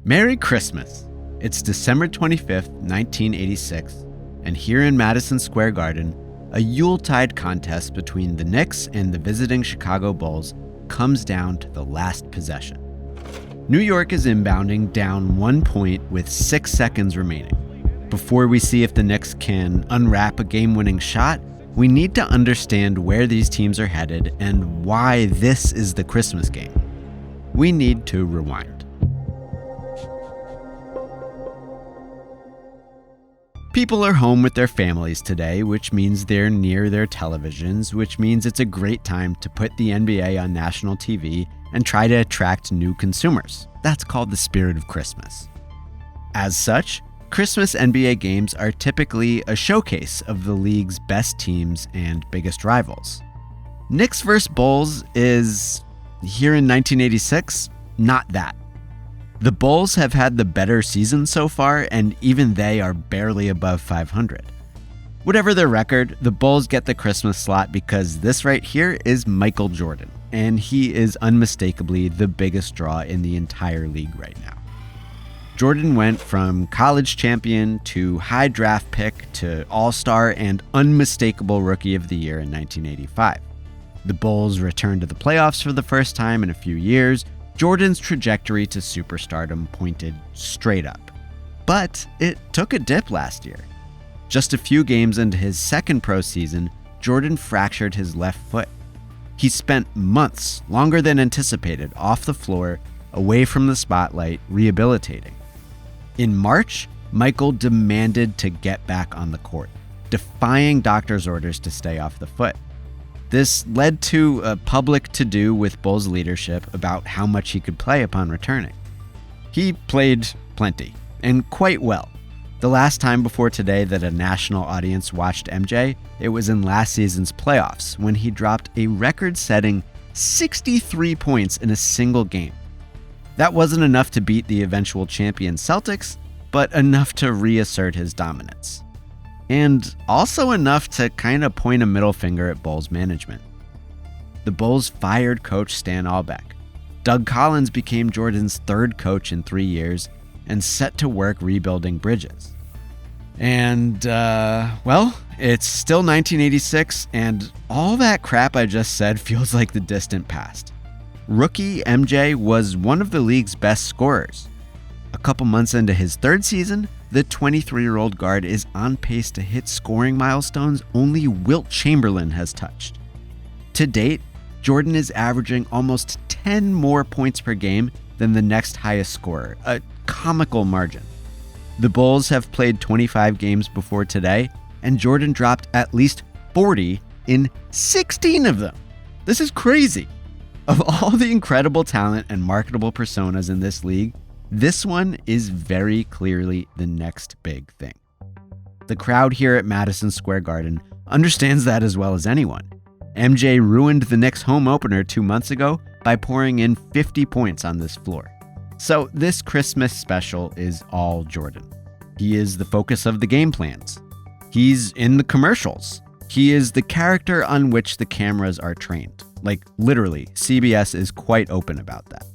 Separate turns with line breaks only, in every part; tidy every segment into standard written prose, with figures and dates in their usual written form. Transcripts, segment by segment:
Merry Christmas! It's December 25th, 1986, and here in Madison Square Garden, a Yuletide contest between the Knicks and the visiting Chicago Bulls comes down to the last possession. New York is inbounding down 1 point with 6 seconds remaining. Before we see if the Knicks can unwrap a game-winning shot, we need to understand where these teams are headed and why this is the Christmas game. We need to rewind. People are home with their families today, which means they're near their televisions, which means it's a great time to put the NBA on national TV and try to attract new consumers. That's called the spirit of Christmas. As such, Christmas NBA games are typically a showcase of the league's best teams and biggest rivals. Knicks vs. Bulls is, here in 1986, not that. The Bulls have had the better season so far, and even they are barely above 500. Whatever their record, the Bulls get the Christmas slot because this right here is Michael Jordan, and he is unmistakably the biggest draw in the entire league right now. Jordan went from college champion to high draft pick to all-star and unmistakable rookie of the year in 1985. The Bulls returned to the playoffs for the first time in a few years. Jordan's trajectory to superstardom pointed straight up. But it took a dip last year. Just a few games into his second pro season, Jordan fractured his left foot. He spent months, longer than anticipated, off the floor, away from the spotlight, rehabilitating. In March, Michael demanded to get back on the court, defying doctors' orders to stay off the foot. This led to a public to-do with Bulls leadership about how much he could play upon returning. He played plenty, and quite well. The last time before today that a national audience watched MJ, it was in last season's playoffs when he dropped a record-setting 63 points in a single game. That wasn't enough to beat the eventual champion Celtics, but enough to reassert his dominance. And also enough to kind of point a middle finger at Bulls management. The Bulls fired coach Stan Albeck. Doug Collins became Jordan's third coach in 3 years and set to work rebuilding bridges. And, it's still 1986, and all that crap I just said feels like the distant past. Rookie MJ was one of the league's best scorers. A couple months into his third season, the 23-year-old guard is on pace to hit scoring milestones only Wilt Chamberlain has touched. To date, Jordan is averaging almost 10 more points per game than the next highest scorer, a comical margin. The Bulls have played 25 games before today, and Jordan dropped at least 40 in 16 of them. This is crazy. Of all the incredible talent and marketable personas in this league, this one is very clearly the next big thing. The crowd here at Madison Square Garden understands that as well as anyone. MJ ruined the Knicks' home opener 2 months ago by pouring in 50 points on this floor. So this Christmas special is all Jordan. He is the focus of the game plans. He's in the commercials. He is the character on which the cameras are trained. Like, literally, CBS is quite open about that.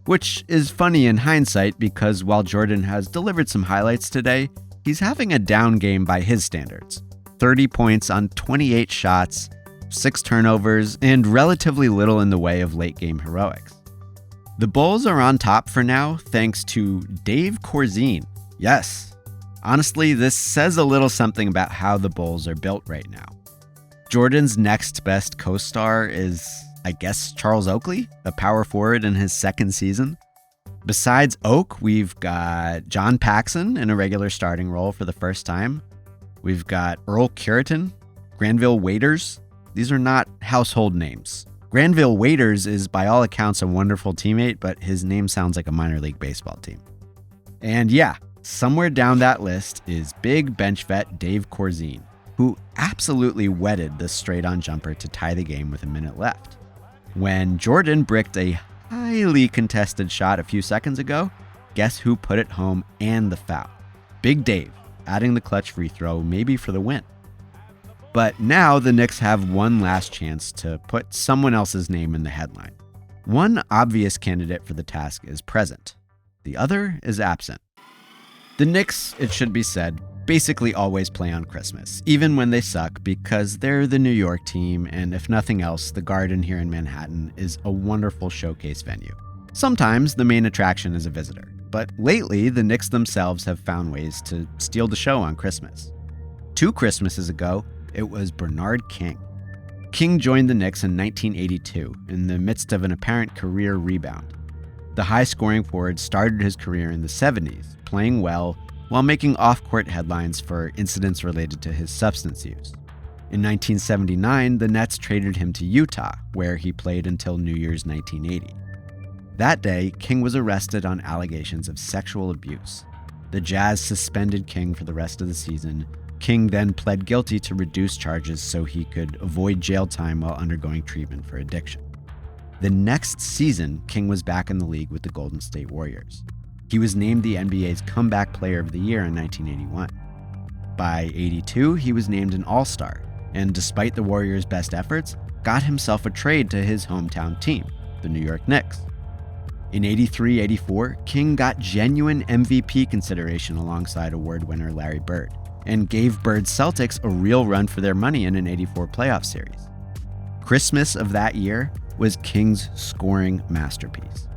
Which is funny in hindsight because while Jordan has delivered some highlights today, he's having a down game by his standards. 30 points on 28 shots, 6 turnovers, and relatively little in the way of late-game heroics. The Bulls are on top for now thanks to Dave Corzine. Yes, honestly, this says a little something about how the Bulls are built right now. Jordan's next best co-star is, I guess, Charles Oakley, a power forward in his second season. Besides Oak, we've got John Paxson in a regular starting role for the first time. We've got Earl Cureton, Granville Waiters. These are not household names. Granville Waiters is by all accounts a wonderful teammate, but his name sounds like a minor league baseball team. And yeah, somewhere down that list is big bench vet Dave Corzine, who absolutely wetted the straight-on jumper to tie the game with a minute left. When Jordan bricked a highly contested shot a few seconds ago, guess who put it home and the foul? Big Dave, adding the clutch free throw, maybe for the win. But now the Knicks have one last chance to put someone else's name in the headline. One obvious candidate for the task is present. The other is absent. The Knicks, it should be said, basically always play on Christmas, even when they suck, because they're the New York team, and if nothing else, the Garden here in Manhattan is a wonderful showcase venue. Sometimes the main attraction is a visitor, but lately the Knicks themselves have found ways to steal the show on Christmas. 2 Christmases ago, it was Bernard King. King joined the Knicks in 1982 in the midst of an apparent career rebound. The high-scoring forward started his career in the 70s, playing well while making off-court headlines for incidents related to his substance use. In 1979, the Nets traded him to Utah, where he played until New Year's 1980. That day, King was arrested on allegations of sexual abuse. The Jazz suspended King for the rest of the season. King then pled guilty to reduced charges so he could avoid jail time while undergoing treatment for addiction. The next season, King was back in the league with the Golden State Warriors. He was named the NBA's Comeback Player of the Year in 1981. By '82, he was named an All-Star, and despite the Warriors' best efforts, got himself a trade to his hometown team, the New York Knicks. In '83-84, King got genuine MVP consideration alongside award winner Larry Bird, and gave Bird's Celtics a real run for their money in an '84 playoff series. Christmas of that year was King's scoring masterpiece.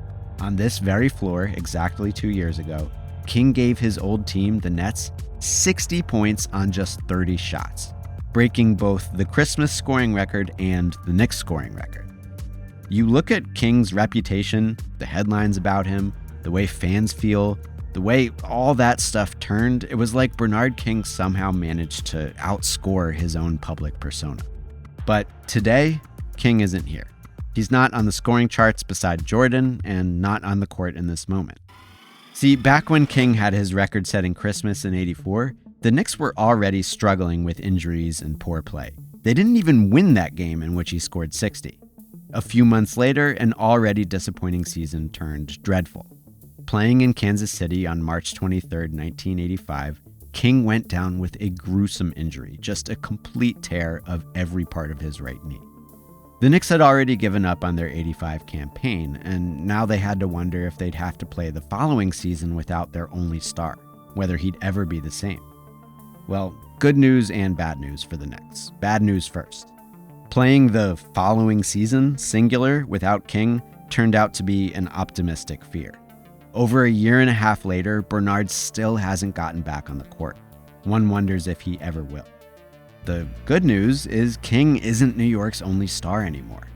On this very floor, exactly 2 years ago, King gave his old team, the Nets, 60 points on just 30 shots, breaking both the Christmas scoring record and the Knicks scoring record. You look at King's reputation, the headlines about him, the way fans feel, the way all that stuff turned, it was like Bernard King somehow managed to outscore his own public persona. But today, King isn't here. He's not on the scoring charts beside Jordan, and not on the court in this moment. See, back when King had his record-setting Christmas in '84, the Knicks were already struggling with injuries and poor play. They didn't even win that game in which he scored 60. A few months later, an already disappointing season turned dreadful. Playing in Kansas City on March 23, 1985, King went down with a gruesome injury, just a complete tear of every part of his right knee. The Knicks had already given up on their '85 campaign, and now they had to wonder if they'd have to play the following season without their only star, whether he'd ever be the same. Well, good news and bad news for the Knicks. Bad news first. Playing the following season, singular, without King, turned out to be an optimistic fear. Over a year and a half later, Bernard still hasn't gotten back on the court. One wonders if he ever will. The good news is King isn't New York's only star anymore.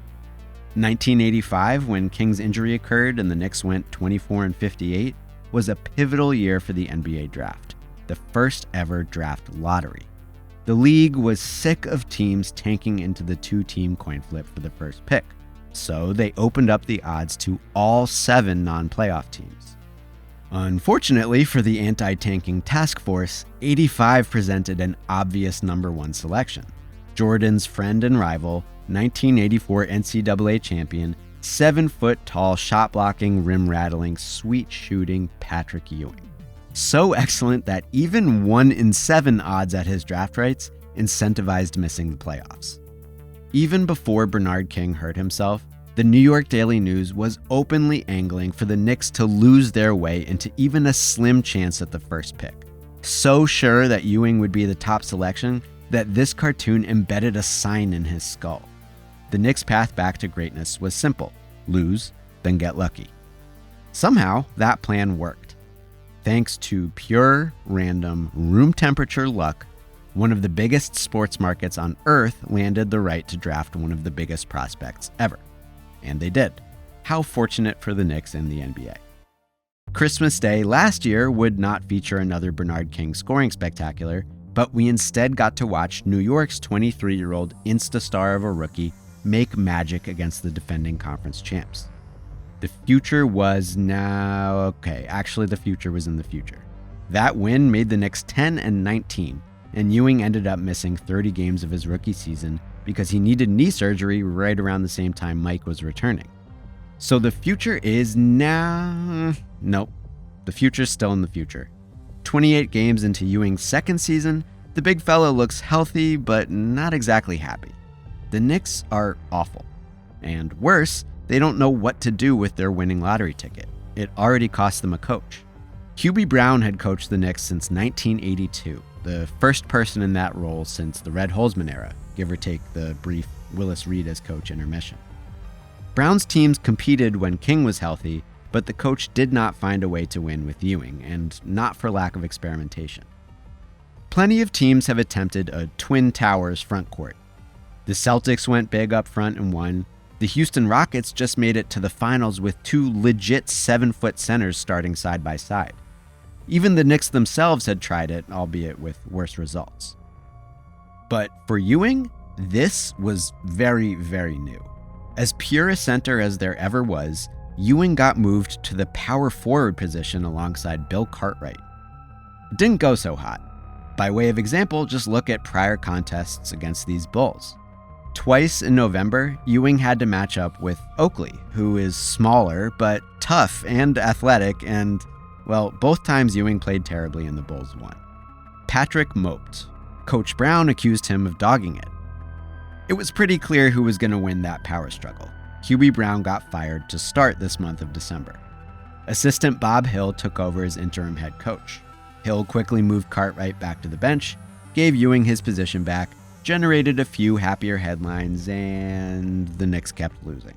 1985, when King's injury occurred and the Knicks went 24-58, was a pivotal year for the NBA draft, the first ever draft lottery. The league was sick of teams tanking into the 2-team coin flip for the first pick, so they opened up the odds to all 7 non-playoff teams. Unfortunately for the anti-tanking task force, '85 presented an obvious number 1 selection: Jordan's friend and rival, 1984 NCAA champion, 7-foot-tall, shot-blocking, rim-rattling, sweet-shooting Patrick Ewing. So excellent that even 1 in 7 odds at his draft rights incentivized missing the playoffs. Even before Bernard King hurt himself, the New York Daily News was openly angling for the Knicks to lose their way into even a slim chance at the first pick. So sure that Ewing would be the top selection that this cartoon embedded a sign in his skull. The Knicks' path back to greatness was simple: lose, then get lucky. Somehow, that plan worked. Thanks to pure, random, room temperature luck, one of the biggest sports markets on earth landed the right to draft one of the biggest prospects ever. And they did. How fortunate for the Knicks and the NBA. Christmas Day last year would not feature another Bernard King scoring spectacular, but we instead got to watch New York's 23-year-old Insta-star of a rookie make magic against the defending conference champs. The future was the future was in the future. That win made the Knicks 10-19, and Ewing ended up missing 30 games of his rookie season because he needed knee surgery right around the same time Mike was returning. So the future is now... Nope. The future's still in the future. 28 games into Ewing's second season, the big fella looks healthy, but not exactly happy. The Knicks are awful. And worse, they don't know what to do with their winning lottery ticket. it already cost them a coach. Hubie Brown had coached the Knicks since 1982, the first person in that role since the Red Holzman era, give or take the brief Willis Reed as coach intermission. Brown's teams competed when King was healthy, but the coach did not find a way to win with Ewing, and not for lack of experimentation. Plenty of teams have attempted a Twin Towers front court. The Celtics went big up front and won. The Houston Rockets just made it to the finals with two legit 7-foot centers starting side by side. Even the Knicks themselves had tried it, albeit with worse results. But for Ewing, this was very, very new. As pure a center as there ever was, Ewing got moved to the power forward position alongside Bill Cartwright. It didn't go so hot. By way of example, just look at prior contests against these Bulls. Twice in November, Ewing had to match up with Oakley, who is smaller but tough and athletic, and, well, both times Ewing played terribly and the Bulls won. Patrick moped. Coach Brown accused him of dogging it. It was pretty clear who was going to win that power struggle. Hubie Brown got fired to start this month of December. Assistant Bob Hill took over as interim head coach. Hill quickly moved Cartwright back to the bench, gave Ewing his position back, generated a few happier headlines, and the Knicks kept losing.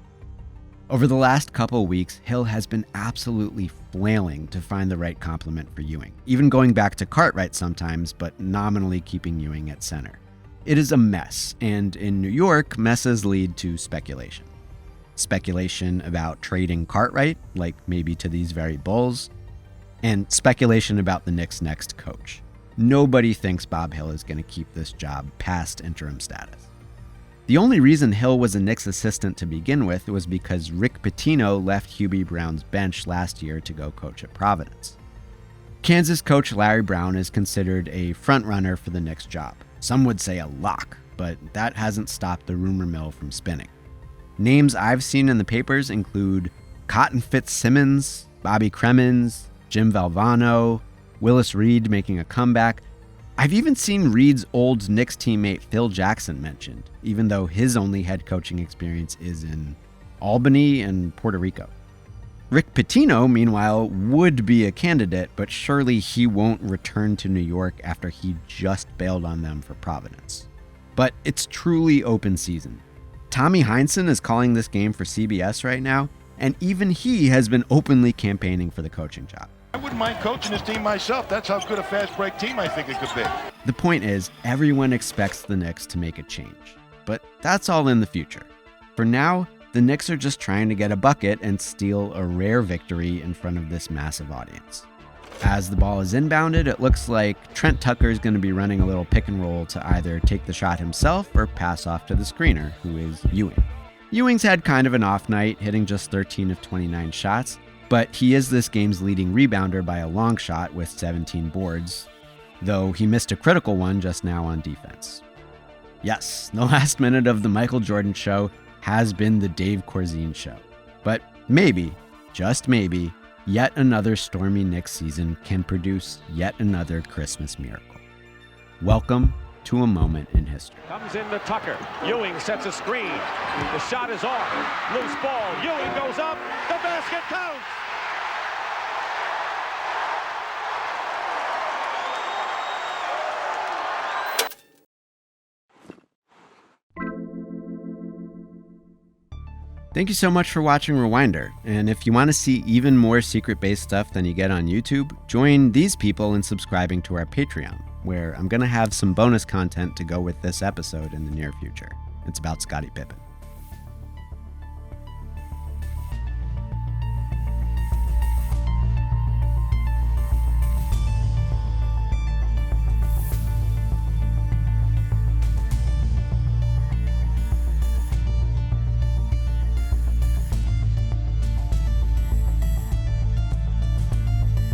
Over the last couple weeks, Hill has been absolutely flailing to find the right complement for Ewing, even going back to Cartwright sometimes, but nominally keeping Ewing at center. It is a mess, and in New York, messes lead to speculation. Speculation about trading Cartwright, like maybe to these very Bulls, and speculation about the Knicks' next coach. Nobody thinks Bob Hill is going to keep this job past interim status. The only reason Hill was a Knicks assistant to begin with was because Rick Pitino left Hubie Brown's bench last year to go coach at Providence. Kansas coach Larry Brown is considered a frontrunner for the Knicks job. Some would say a lock, but that hasn't stopped the rumor mill from spinning. Names I've seen in the papers include Cotton Fitzsimmons, Bobby Cremins, Jim Valvano, Willis Reed making a comeback. I've even seen Reed's old Knicks teammate Phil Jackson mentioned, even though his only head coaching experience is in Albany and Puerto Rico. Rick Pitino, meanwhile, would be a candidate, but surely he won't return to New York after he just bailed on them for Providence. But it's truly open season. Tommy Heinsohn is calling this game for CBS right now, and even he has been openly campaigning for the coaching job.
I wouldn't mind coaching this team myself. That's how good a fast break team I think it could be.
The point is, everyone expects the Knicks to make a change, but that's all in the future. For now, the Knicks are just trying to get a bucket and steal a rare victory in front of this massive audience. As the ball is inbounded, it looks like Trent Tucker is going to be running a little pick and roll to either take the shot himself or pass off to the screener, who is Ewing. Ewing's had kind of an off night, hitting just 13 of 29 shots, but he is this game's leading rebounder by a long shot with 17 boards, though he missed a critical one just now on defense. Yes, the last minute of the Michael Jordan show has been the Dave Corzine show. But maybe, just maybe, yet another stormy Knicks season can produce yet another Christmas miracle. Welcome to a moment in history.
Comes into Tucker. Ewing sets a screen. The shot is off. Loose ball. Ewing goes up. The basket counts.
Thank you so much for watching Rewinder, and if you want to see even more secret-based stuff than you get on YouTube, join these people in subscribing to our Patreon, where I'm going to have some bonus content to go with this episode in the near future. It's about Scottie Pippen.